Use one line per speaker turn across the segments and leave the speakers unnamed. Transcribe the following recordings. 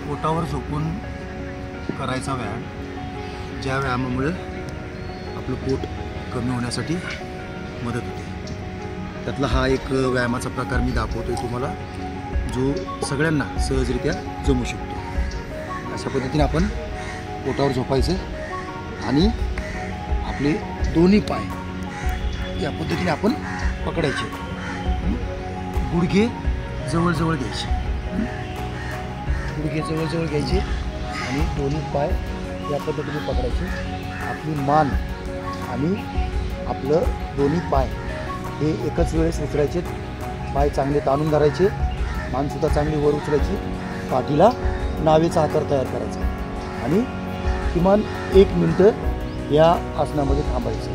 पोटावर झोपून करायचा व्यायाम, ज्या व्यायामामुळे आपलं पोट कमी होण्यासाठी मदत होते. त्यातला हा एक व्यायामाचा प्रकार मी दाखवतो आहे तुम्हाला, जो सगळ्यांना सहजरित्या जमू शकतो. अशा पद्धतीने आपण पोटावर झोपायचं आणि आपले दोन्ही पाय या पद्धतीने आपण पकडायचे, गुडघे जवळजवळ घ्यायचे, गुडघे जवळजवळ घ्यायचे आणि दोन्ही पाय या पद्धतीने पकडायचे. आपली मान आणि आपलं दोन्ही पाय हे एकच वेळेस उचलायचे. पाय चांगले ताणून धरायचे, मानसुद्धा चांगली वर उचलायची, पाठीला नावेचा आकार तयार करायचा आणि किमान 1 मिनिट या आसनामध्ये थांबायचं.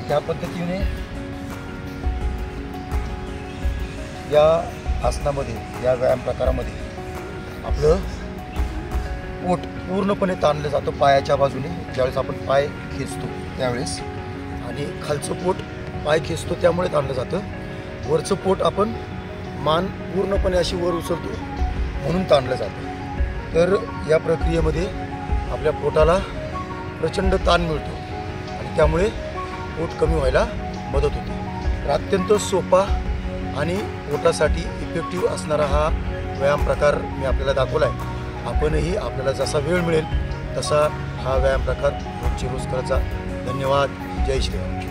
त्या पद्धतीने या आसनामध्ये, या व्यायाम प्रकारामध्ये आपलं पोट पूर्णपणे ताणलं जातं पायाच्या बाजूने. ज्यावेळेस आपण पाय खेचतो त्यावेळेस, आणि खालचं पोट पाय खेचतो त्यामुळे ताणलं जातं. वरचं पोट आपण मान पूर्णपणे अशी वर उचलतो म्हणून ताणलं जातं. तर या प्रक्रियेमध्ये आपल्या पोटाला प्रचंड ताण मिळतो आणि त्यामुळे पोट कमी व्हायला मदत होते. तर अत्यंत सोपा आणि पोटासाठी इफेक्टिव्ह असणारा हा व्यायाम प्रकार मी आपल्याला दाखवला आहे. आपणही आपल्याला जसा वेळ मिळेल तसा हा व्यायाम प्रकार रोजची रोज करायचा. धन्यवाद. जय श्रीराम.